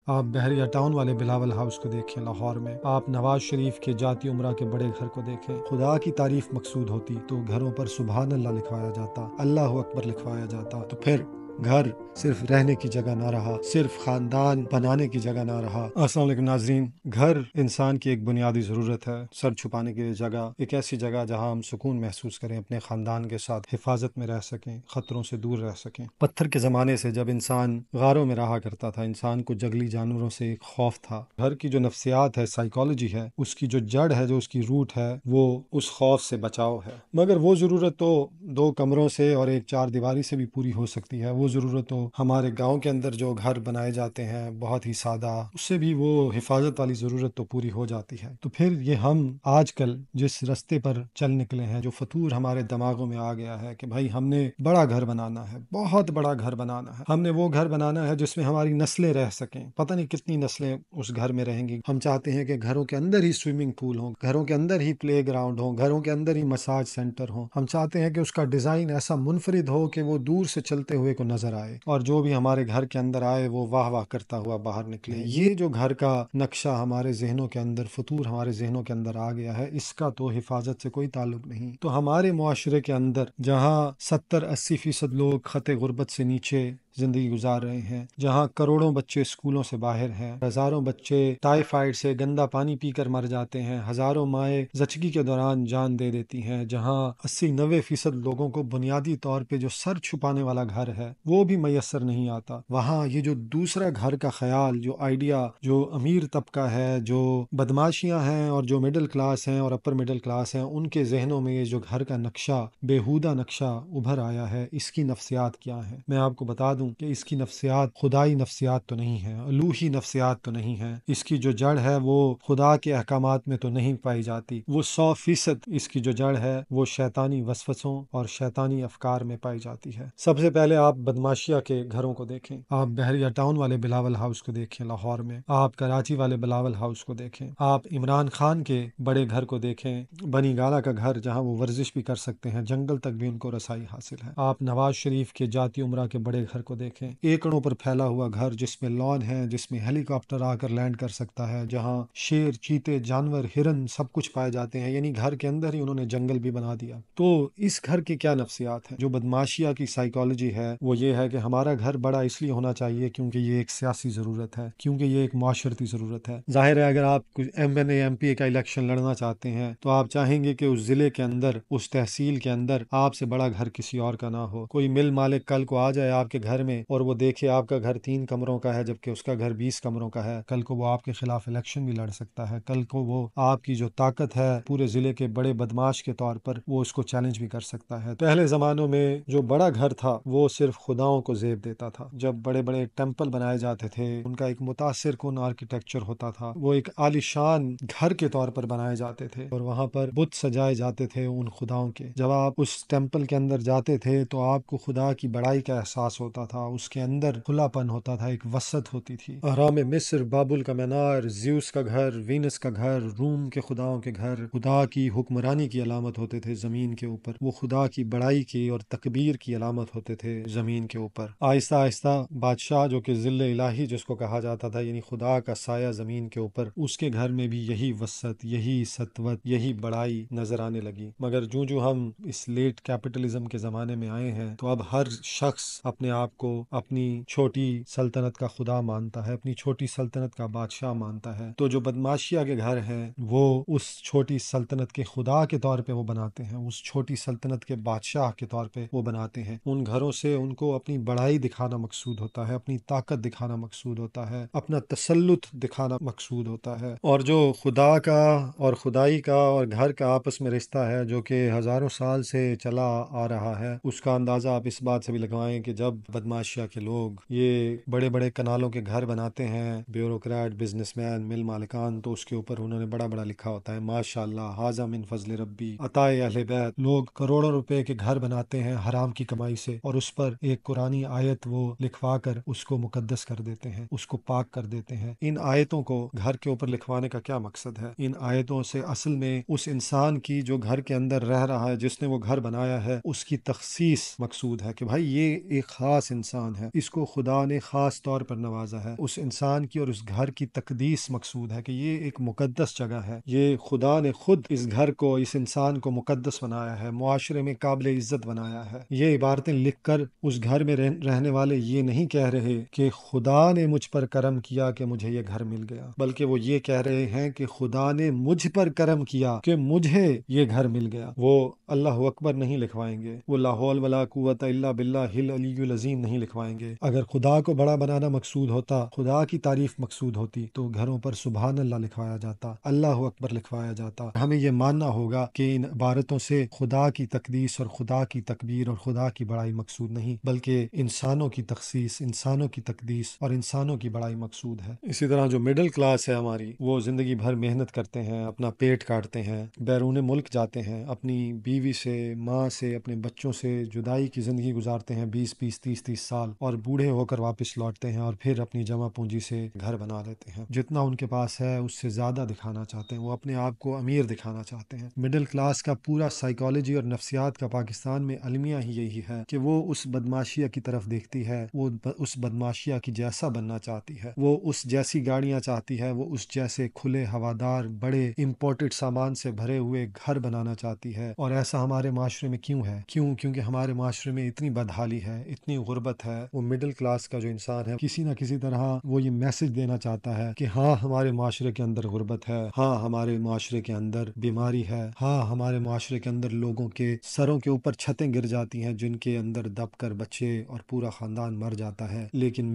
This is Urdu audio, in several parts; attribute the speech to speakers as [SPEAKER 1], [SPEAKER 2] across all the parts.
[SPEAKER 1] آپ بحریہ ٹاؤن والے بلاول ہاؤس کو دیکھیں لاہور میں، آپ نواز شریف کے جاتی عمرہ کے بڑے گھر کو دیکھیں۔ خدا کی تعریف مقصود ہوتی تو گھروں پر سبحان اللہ لکھوایا جاتا، اللہ اکبر لکھوایا جاتا، تو پھر گھر صرف رہنے کی جگہ نہ رہا، صرف خاندان بنانے کی جگہ نہ رہا۔ السلام علیکم ناظرین، گھر انسان کی ایک بنیادی ضرورت ہے، سر چھپانے کی جگہ، ایک ایسی جگہ جہاں ہم سکون محسوس کریں، اپنے خاندان کے ساتھ حفاظت میں رہ سکیں، خطروں سے دور رہ سکیں۔ پتھر کے زمانے سے جب انسان غاروں میں رہا کرتا تھا، انسان کو جنگلی جانوروں سے ایک خوف تھا۔ گھر کی جو نفسیات ہے، سائیکالوجی ہے، اس کی جو جڑ ہے، جو اس کی روٹ ہے، وہ اس خوف سے بچاؤ ہے۔ مگر وہ ضرورت تو 2 کمروں سے اور ایک 4 دیواری سے بھی پوری ہو سکتی ہے۔ وہ ضرورت تو ہمارے گاؤں کے اندر جو گھر بنائے جاتے ہیں بہت ہی سادہ، اس سے بھی وہ حفاظت والی ضرورت تو پوری ہو جاتی ہے۔ تو پھر یہ ہم آج کل جس رستے پر چل نکلے ہیں، جو فطور ہمارے دماغوں میں آ گیا ہے کہ بھائی ہم نے بڑا گھر بنانا ہے، بہت بڑا گھر بنانا ہے، ہم نے وہ گھر بنانا ہے جس میں ہماری نسلیں رہ سکیں، پتہ نہیں کتنی نسلیں اس گھر میں رہیں گی۔ ہم چاہتے ہیں کہ گھروں کے اندر ہی سوئمنگ پول ہوں، گھروں کے اندر ہی پلے گراؤنڈ ہوں، گھروں کے اندر ہی مساج سینٹر ہوں۔ ہم چاہتے ہیں کہ اس کا ڈیزائن ایسا منفرد ہو کہ وہ دور سے چلتے ہوئے کو نظر آئے، اور جو بھی ہمارے گھر کے اندر آئے وہ واہ واہ کرتا ہوا باہر نکلے۔ یہ جو گھر کا نقشہ ہمارے ذہنوں کے اندر، فطور ہمارے ذہنوں کے اندر آ گیا ہے، اس کا تو حفاظت سے کوئی تعلق نہیں۔ تو ہمارے معاشرے کے اندر جہاں 70-80% لوگ خط غربت سے نیچے زندگی گزار رہے ہیں، جہاں کروڑوں بچے اسکولوں سے باہر ہیں، ہزاروں بچے ٹائیفائڈ سے گندا پانی پی کر مر جاتے ہیں، ہزاروں مائیں زچگی کے دوران جان دے دیتی ہیں، جہاں 80-90% لوگوں کو بنیادی طور پہ جو سر چھپانے والا گھر ہے وہ بھی میسر نہیں آتا، وہاں یہ جو دوسرا گھر کا خیال، جو آئیڈیا، جو امیر طبقہ ہے، جو بدماشیاں ہیں اور جو مڈل کلاس ہیں اور اپر مڈل کلاس ہیں، ان کے ذہنوں میں یہ جو گھر کا نقشہ، بےہودہ نقشہ ابھر آیا ہے، اس کی نفسیات کیا ہے؟ میں آپ کو بتا دوں کہ اس کی نفسیات خدائی نفسیات تو نہیں ہے، الوہی نفسیات تو نہیں ہے، اس کی جو جڑ ہے وہ خدا کے احکامات میں تو نہیں پائی جاتی، وہ 100% اس کی جو جڑ ہے وہ شیطانی وسوسوں اور شیطانی افکار میں پائی جاتی ہے۔ سب سے پہلے آپ بدماشیہ کے گھروں کو دیکھیں، آپ بحریہ ٹاؤن والے بلاول ہاؤس کو دیکھیں لاہور میں، آپ کراچی والے بلاول ہاؤس کو دیکھیں، آپ عمران خان کے بڑے گھر کو دیکھیں، بنی گالہ کا گھر جہاں وہ ورزش بھی کر سکتے ہیں، جنگل تک بھی ان کو رسائی حاصل ہے۔ آپ نواز شریف کے جاتی عمرہ کے بڑے گھر کو دیکھیں، ایکڑوں پر پھیلا ہوا گھر جس میں لان ہے، جس میں ہیلی کاپٹر آ کر لینڈ کر سکتا ہے، جہاں شیر، چیتے، جانور، ہرن سب کچھ پائے جاتے ہیں، یعنی گھر کے اندر ہی انہوں نے جنگل بھی بنا دیا۔ تو اس گھر کی کیا نفسیات ہیں؟ جو بدماشیہ کی سائیکالوجی ہے وہ یہ ہے کہ ہمارا گھر بڑا اس لیے ہونا چاہیے کیونکہ یہ ایک سیاسی ضرورت ہے، کیونکہ یہ ایک معاشرتی ضرورت ہے۔ ظاہر ہے اگر آپ کچھ ایم پی کا الیکشن لڑنا چاہتے ہیں تو آپ چاہیں گے کہ اس ضلع کے اندر، اس تحصیل کے اندر آپ سے بڑا گھر کسی اور کا نہ ہو۔ کوئی مل مالک کل کو آ جائے آپ کے گھر میں اور وہ دیکھے آپ کا گھر 3 کمروں کا ہے جبکہ اس کا گھر 20 کمروں کا ہے، کل کو وہ آپ کے خلاف الیکشن بھی لڑ سکتا ہے، کل کو وہ آپ کی جو طاقت ہے پورے ضلع کے بڑے بدماش کے طور پر وہ اس کو چیلنج بھی کر سکتا ہے۔ پہلے زمانوں میں جو بڑا گھر تھا وہ صرف خداؤں کو زیب دیتا تھا۔ جب بڑے بڑے ٹیمپل بنائے جاتے تھے، ان کا ایک متاثر کن آرکیٹیکچر ہوتا تھا، وہ ایک عالیشان گھر کے طور پر بنائے جاتے تھے اور وہاں پر بت سجائے جاتے تھے ان خداؤں کے۔ جب آپ اس ٹیمپل کے اندر جاتے تھے تو آپ کو خدا کی بڑائی کا احساس ہوتا تھا، اس کے اندر کھلا پن ہوتا تھا، ایک وسعت ہوتی تھی۔ اہرام مصر، بابل کا مینار، زیوس کا گھر، وینس کا گھر، روم کے خداؤں کے گھر خدا کی حکمرانی کی علامت ہوتے تھے زمین کے اوپر، وہ خدا کی بڑائی کی اور تکبیر کی علامت ہوتے تھے زمین کے اوپر۔ آہستہ آہستہ بادشاہ جو کہ ظل الہی جس کو کہا جاتا تھا، یعنی خدا کا سایہ زمین کے اوپر، اس کے گھر میں بھی یہی وسعت، یہی سطوت، یہی بڑائی نظر آنے لگی۔ مگر جو ہم اس لیٹ کیپٹلزم کے زمانے میں آئے ہیں تو اب ہر شخص اپنے آپ کو اپنی چھوٹی سلطنت کا خدا مانتا ہے، اپنی چھوٹی سلطنت کا بادشاہ مانتا ہے۔ تو جو بدماشیہ کے گھر ہیں وہ اس چھوٹی سلطنت کے خدا کے طور پہ وہ بناتے ہیں، اس چھوٹی سلطنت کے بادشاہ کے طور پہ وہ بناتے ہیں۔ ان گھروں سے ان کو اپنی بڑائی دکھانا مقصود ہوتا ہے، اپنی طاقت دکھانا مقصود ہوتا ہے، اپنا تسلط دکھانا مقصود ہوتا ہے۔ اور جو خدا کا اور خدائی کا اور گھر کا آپس میں رشتہ ہے جو کہ ہزاروں سال سے چلا آ رہا ہے، اس کا اندازہ آپ اس بات سے بھی لگوائیں کہ جب بدماشیہ کے لوگ یہ بڑے بڑے کنالوں کے گھر بناتے ہیں، بیوروکریٹ، بزنس مین، مل مالکان، تو اس کے اوپر انہوں نے بڑا بڑا لکھا ہوتا ہے ماشاءاللہ ھذا من فضل ربی عطائے اہل بیت۔ لوگ کروڑوں روپے کے گھر بناتے ہیں حرام کی کمائی سے اور اس پر ایک قرآنی آیت وہ لکھوا کر اس کو مقدس کر دیتے ہیں، اس کو پاک کر دیتے ہیں۔ ان آیتوں کو گھر کے اوپر لکھوانے کا کیا مقصد ہے؟ ان آیتوں سے اصل میں اس انسان کی جو گھر کے اندر رہ رہا ہے، جس نے وہ گھر بنایا ہے، اس کی تخصیص مقصود ہے کہ بھائی یہ ایک خاص انسان ہے اس کو خدا نے خاص طور پر نوازا ہے، اس انسان کی اور اس گھر کی تقدیس مقصود ہے کہ یہ ایک مقدس جگہ ہے، یہ خدا نے خود اس گھر کو، اس انسان کو مقدس بنایا ہے، معاشرے میں قابل عزت بنایا ہے۔ یہ عبارتیں لکھ کر اس گھر میں رہنے والے یہ نہیں کہہ رہے کہ خدا نے مجھ پر کرم کیا کہ مجھے یہ گھر مل گیا، بلکہ وہ یہ کہہ رہے ہیں کہ خدا نے مجھ پر کرم کیا کہ مجھے یہ گھر مل گیا۔ وہ اللہ اکبر نہیں لکھوائیں گے، وہ لا حول ولا قوت الا باللہ العلی العظیم نہیں لکھوائیں گے۔ اگر خدا کو بڑا بنانا مقصود ہوتا، خدا کی تعریف مقصود ہوتی، تو گھروں پر سبحان اللہ لکھوایا جاتا، اللہ اکبر لکھوایا جاتا۔ ہمیں یہ ماننا ہوگا کہ ان عبارتوں سے خدا کی تقدیس اور خدا کی تکبیر اور خدا کی بڑائی مقصود نہیں، بلکہ انسانوں کی تخصیص، انسانوں کی تقدیس اور انسانوں کی بڑائی مقصود ہے۔ اسی طرح جو مڈل کلاس ہے ہماری، وہ زندگی بھر محنت کرتے ہیں، اپنا پیٹ کاٹتے ہیں، بیرون ملک جاتے ہیں، اپنی بیوی سے، ماں سے، اپنے بچوں سے جدائی کی زندگی گزارتے ہیں 20 30 سال، اور بوڑھے ہو کر واپس لوٹتے ہیں اور پھر اپنی جمع پونجی سے گھر بنا لیتے ہیں، جتنا ان کے پاس ہے اس سے زیادہ دکھانا چاہتے ہیں، وہ اپنے آپ کو امیر دکھانا چاہتے ہیں۔ مڈل کلاس کا پورا سائیکالوجی اور نفسیات کا پاکستان میں المیہ ہی یہی ہے کہ وہ اس بدماشیہ کی طرف دیکھتی ہے، وہ اس بدماشیہ کی جیسا بننا چاہتی ہے، وہ اس جیسی گاڑیاں چاہتی ہے، وہ اس جیسے کھلے ہوادار بڑے امپورٹڈ سامان سے بھرے ہوئے گھر بنانا چاہتی ہے۔ اور ایسا ہمارے معاشرے میں کیوں ہے؟ کیونکہ ہمارے معاشرے میں اتنی بدحالی ہے، اتنی غربت ہے۔ وہ مڈل کلاس کا جو انسان ہے کسی نہ کسی طرح وہ یہ میسج دینا چاہتا ہے کہ ہاں ہمارے معاشرے کے اندر غربت ہے، ہاں ہمارے معاشرے کے اندر بیماری ہے، ہاں ہمارے معاشرے کے اندر لوگوں کے سروں کے اوپر چھتیں گر جاتی ہیں جن کے اندر دب کر بچے اور پورا خاندان مر جاتا ہے، لیکن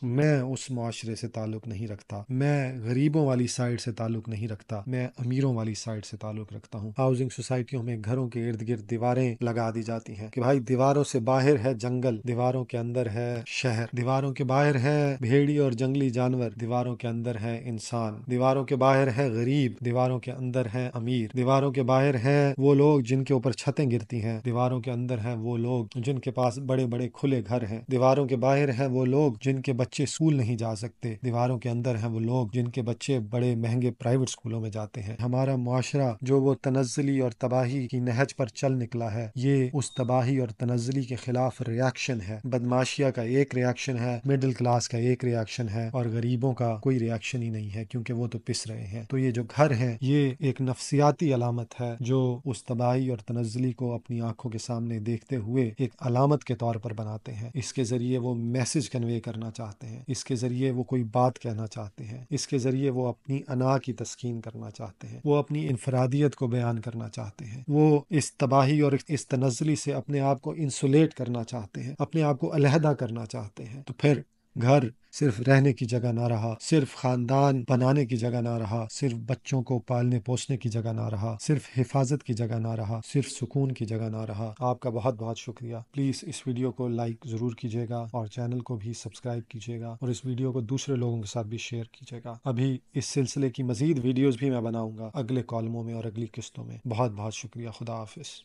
[SPEAKER 1] میں اس معاشرے سے تعلق نہیں رکھتا، میں غریبوں والی سائڈ سے تعلق نہیں رکھتا، میں امیروں والی سائڈ سے تعلق رکھتا ہوں۔ ہاؤسنگ سوسائٹیوں میں گھروں کے ارد گرد دیواریں لگا دی جاتی ہیں کہ بھائی دیواروں سے باہر ہے جنگل، دیواروں کے اندر ہے شہر، دیواروں کے باہر ہے بھیڑی اور جنگلی جانور، دیواروں کے اندر ہے انسان، دیواروں کے باہر ہے غریب، دیواروں کے اندر ہے امیر، دیواروں کے باہر ہے وہ لوگ جن کے اوپر چھتیں گرتی ہیں، دیواروں کے اندر ہے وہ لوگ جن کے پاس بڑے بڑے کھلے گھر ہیں، دیواروں کے باہر ہے وہ لوگ جن کے بچے اسکول نہیں جا سکتے، دیواروں کے اندر ہیں وہ لوگ جن کے بچے بڑے مہنگے پرائیویٹ اسکولوں میں جاتے ہیں۔ ہمارا معاشرہ جو وہ تنزلی اور تباہی کی نہج پر چل نکلا ہے، یہ اس تباہی اور تنزلی کے خلاف ریاکشن ہے۔ بدماشیہ کا ایک ریاکشن ہے، مڈل کلاس کا ایک ریاکشن ہے، اور غریبوں کا کوئی ریاکشن ہی نہیں ہے کیونکہ وہ تو پس رہے ہیں۔ تو یہ جو گھر ہیں یہ ایک نفسیاتی علامت ہے جو اس تباہی اور تنزلی کو اپنی آنکھوں کے سامنے دیکھتے ہوئے ایک علامت کے طور پر بناتے ہیں۔ اس کے ذریعے وہ میسج کنوے کرنا چاہتے ہیں، اس کے ذریعے وہ کوئی بات کہنا چاہتے ہیں، اس کے ذریعے وہ اپنی انا کی تسکین کرنا چاہتے ہیں، وہ اپنی انفرادیت کو بیان کرنا چاہتے ہیں، وہ اس تباہی اور اس تنزلی سے اپنے آپ کو انسولیٹ کرنا چاہتے ہیں، اپنے آپ کو علیحدہ کرنا چاہتے ہیں۔ تو پھر گھر صرف رہنے کی جگہ نہ رہا، صرف خاندان بنانے کی جگہ نہ رہا، صرف بچوں کو پالنے پوسنے کی جگہ نہ رہا، صرف حفاظت کی جگہ نہ رہا، صرف سکون کی جگہ نہ رہا۔ آپ کا بہت بہت شکریہ۔ پلیز اس ویڈیو کو لائک ضرور کیجیے گا اور چینل کو بھی سبسکرائب کیجیے گا، اور اس ویڈیو کو دوسرے لوگوں کے ساتھ بھی شیئر کیجیے گا۔ ابھی اس سلسلے کی مزید ویڈیوز بھی میں بناؤں گا اگلے کالموں میں اور اگلی قسطوں میں۔ بہت بہت شکریہ۔ خدا حافظ۔